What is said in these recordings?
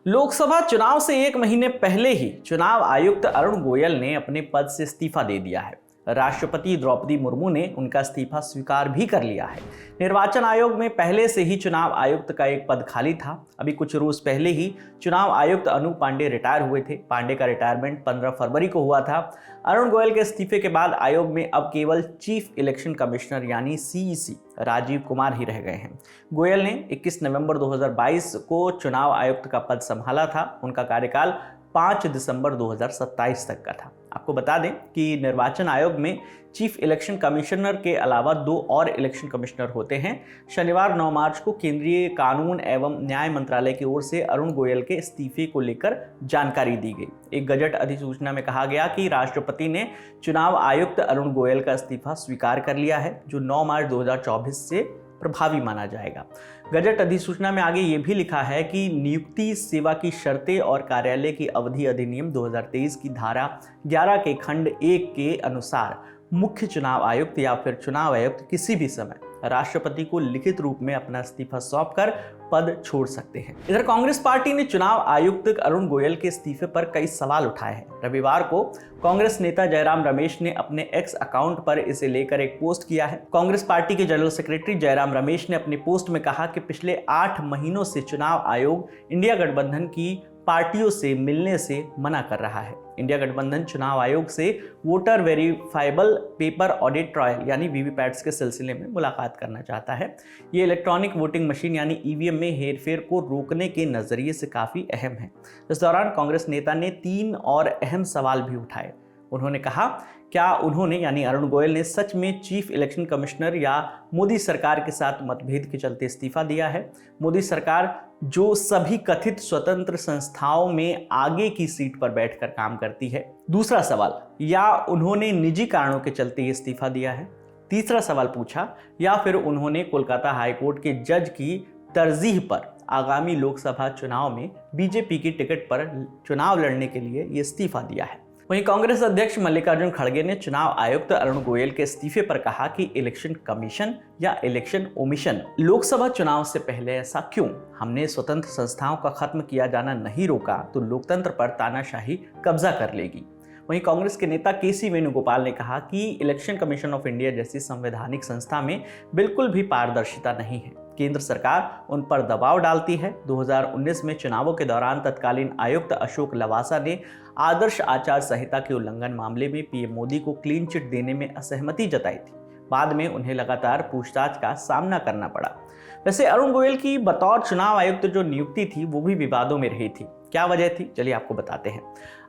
लोकसभा चुनाव से एक महीने पहले ही चुनाव आयुक्त अरुण गोयल ने अपने पद से इस्तीफा दे दिया है। राष्ट्रपति द्रौपदी मुर्मू ने उनका इस्तीफा स्वीकार भी कर लिया है। निर्वाचन आयोग में पहले से ही चुनाव आयुक्त का एक पद खाली था। अभी कुछ रोज पहले ही चुनाव आयुक्त अनूप पांडे रिटायर हुए थे। पांडे का रिटायरमेंट 15 फरवरी को हुआ था। अरुण गोयल के इस्तीफे के बाद आयोग में अब केवल चीफ इलेक्शन कमिश्नर यानी सीईसी राजीव कुमार ही रह गए हैं। गोयल ने 21 नवंबर 2022 को चुनाव आयुक्त का पद संभाला था। उनका कार्यकाल 5 दिसंबर 2027 तक का था। आपको बता दें कि निर्वाचन आयोग में चीफ इलेक्शन कमिश्नर के अलावा 2 और इलेक्शन कमिश्नर होते हैं। शनिवार 9 मार्च को केंद्रीय कानून एवं न्याय मंत्रालय की ओर से अरुण गोयल के इस्तीफे को लेकर जानकारी दी गई। एक गजट अधिसूचना में कहा गया कि राष्ट्रपति ने चुनाव आयुक्त अरुण गोयल का इस्तीफा स्वीकार कर लिया है, जो 9 मार्च 2024 से प्रभावी माना जाएगा। गजट अधिसूचना में आगे ये भी लिखा है कि नियुक्ति, सेवा की शर्तें और कार्यालय की अवधि अधिनियम 2023 की धारा 11 के खंड 1 के अनुसार मुख्य चुनाव आयुक्त या फिर चुनाव आयुक्त किसी भी समय राष्ट्रपति को लिखित रूप में अपना इस्तीफा सौंपकर पद छोड़ सकते हैं। इधर कांग्रेस पार्टी ने चुनाव आयुक्त अरुण गोयल के इस्तीफे पर कई सवाल उठाए हैं। रविवार को कांग्रेस नेता जयराम रमेश ने अपने एक्स अकाउंट पर इसे लेकर एक पोस्ट किया है। कांग्रेस पार्टी के जनरल सेक्रेटरी जयराम रमेश ने अपने पोस्ट में कहा कि पिछले 8 महीनों से चुनाव आयोग इंडिया गठबंधन की पार्टियों से मिलने से मना कर रहा है। इंडिया गठबंधन चुनाव आयोग से voter verifiable paper audit trial यानी वीवीपैट्स के सिलसिले में मुलाकात करना चाहता है। ये इलेक्ट्रॉनिक वोटिंग मशीन यानी ईवीएम में हेरफेर को रोकने के नजरिए से काफी अहम है। इस दौरान कांग्रेस नेता ने 3 और अहम सवाल भी उठाए। उन्होंने कहा, क्या उन्होंने यानी अरुण गोयल ने सच में चीफ इलेक्शन कमिश्नर या मोदी सरकार के साथ मतभेद के चलते इस्तीफा दिया है? मोदी सरकार जो सभी कथित स्वतंत्र संस्थाओं में आगे की सीट पर बैठकर काम करती है। दूसरा सवाल, या उन्होंने निजी कारणों के चलते इस्तीफा दिया है? तीसरा सवाल पूछा, या फिर उन्होंने कोलकाता हाईकोर्ट के जज की तरजीह पर आगामी लोकसभा चुनाव में बीजेपी की टिकट पर चुनाव लड़ने के लिए ये इस्तीफा दिया है? वहीं कांग्रेस अध्यक्ष मल्लिकार्जुन खड़गे ने चुनाव आयुक्त अरुण गोयल के इस्तीफे पर कहा कि इलेक्शन कमीशन या इलेक्शन ओमिशन, लोकसभा चुनाव से पहले ऐसा क्यों? हमने स्वतंत्र संस्थाओं का खत्म किया जाना नहीं रोका तो लोकतंत्र पर तानाशाही कब्जा कर लेगी। वहीं कांग्रेस के नेता केसी वेणुगोपाल ने कहा कि इलेक्शन कमीशन ऑफ इंडिया जैसी संवैधानिक संस्था में बिल्कुल भी पारदर्शिता नहीं है। केंद्र सरकार उन पर दबाव डालती है। 2019 में चुनावों के दौरान तत्कालीन आयुक्त अशोक लवासा ने आदर्श आचार संहिता के उल्लंघन मामले में पीएम मोदी को क्लीन चिट देने में असहमति जताई थी। बाद में उन्हें लगातार पूछताछ का सामना करना पड़ा। वैसे अरुण गोयल की बतौर चुनाव आयुक्त जो नियुक्ति थी वो भी विवादों में रही थी। क्या वजह थी, चलिए आपको बताते हैं।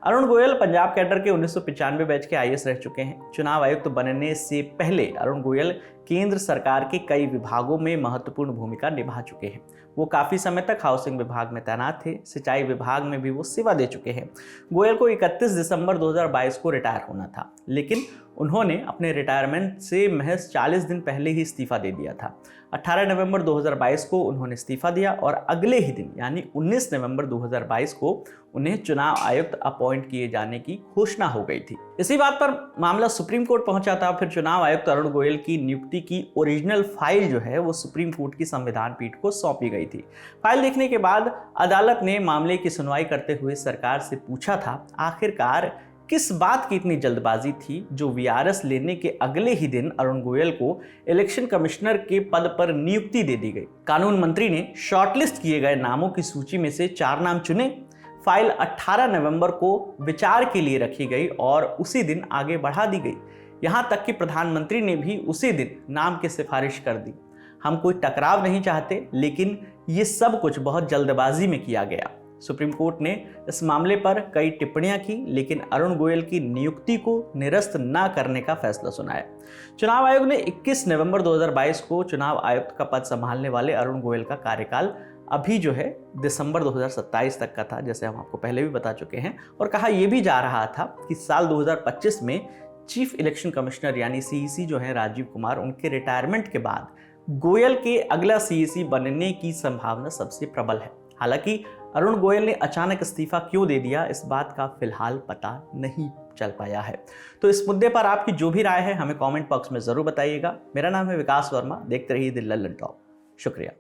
अरुण गोयल पंजाब कैडर के 1995 बैच के आईएएस रह चुके हैं। चुनाव आयुक्त बनने से पहले अरुण गोयल केंद्र सरकार के कई विभागों में महत्वपूर्ण भूमिका निभा चुके हैं। वो काफी समय तक हाउसिंग विभाग में तैनात थे। सिंचाई विभाग में भी वो सेवा दे चुके हैं। गोयल को 31 दिसंबर 2022 को रिटायर होना था, लेकिन उन्होंने अपने रिटायरमेंट से महज 40 दिन पहले ही इस्तीफा दे दिया था। 18 नवंबर 2022 को उन्होंने इस्तीफा दिया और अगले ही दिन यानी 19 नवंबर 2022 को उन्हें चुनाव आयुक्त अपॉइंट किए जाने की घोषणा हो गई थी। इसी बात पर मामला सुप्रीम कोर्ट पहुंचा था। फिर चुनाव आयुक्त अरुण गोयल की नियुक्ति की ओरिजिनल फाइल जो है वो सुप्रीम कोर्ट की संविधान पीठ को सौंपी गई थी। फाइल देखने के बाद अदालत ने मामले की सुनवाई करते हुए सरकार से पूछा था, आखिरकार किस बात की इतनी जल्दबाजी थी जो वीआरएस लेने के अगले ही दिन अरुण गोयल को इलेक्शन कमिश्नर के पद पर नियुक्ति दे दी गई। कानून मंत्री ने शॉर्टलिस्ट किए गए नामों की सूची में से 4 नाम चुने। फाइल 18 नवंबर को विचार के लिए रखी गई और उसी दिन आगे बढ़ा दी गई। यहां तक कि प्रधानमंत्री ने भी उसी दिन नाम की सिफारिश कर दी। हम कोई टकराव नहीं चाहते, लेकिन ये सब कुछ बहुत जल्दबाजी में किया गया। सुप्रीम कोर्ट ने इस मामले पर कई टिप्पणियां की, लेकिन अरुण गोयल की नियुक्ति को निरस्त न करने का फैसला सुनाया। चुनाव आयोग ने 21 नवंबर 2022 को चुनाव आयुक्त का पद संभालने वाले अरुण गोयल का कार्यकाल अभी जो है दिसंबर 2027 तक का था, जैसे हम आपको पहले भी बता चुके हैं। और कहा यह भी जा रहा था कि साल 2025 में चीफ इलेक्शन कमिश्नर यानी सीईसी जो है राजीव कुमार, उनके रिटायरमेंट के बाद गोयल के अगला सीईसी बनने की संभावना सबसे प्रबल है। हालांकि अरुण गोयल ने अचानक इस्तीफा क्यों दे दिया, इस बात का फिलहाल पता नहीं चल पाया है। तो इस मुद्दे पर आपकी जो भी राय है हमें कमेंट बॉक्स में जरूर बताइएगा। मेरा नाम है विकास वर्मा, देखते रहिए द लल्लन टॉप। शुक्रिया।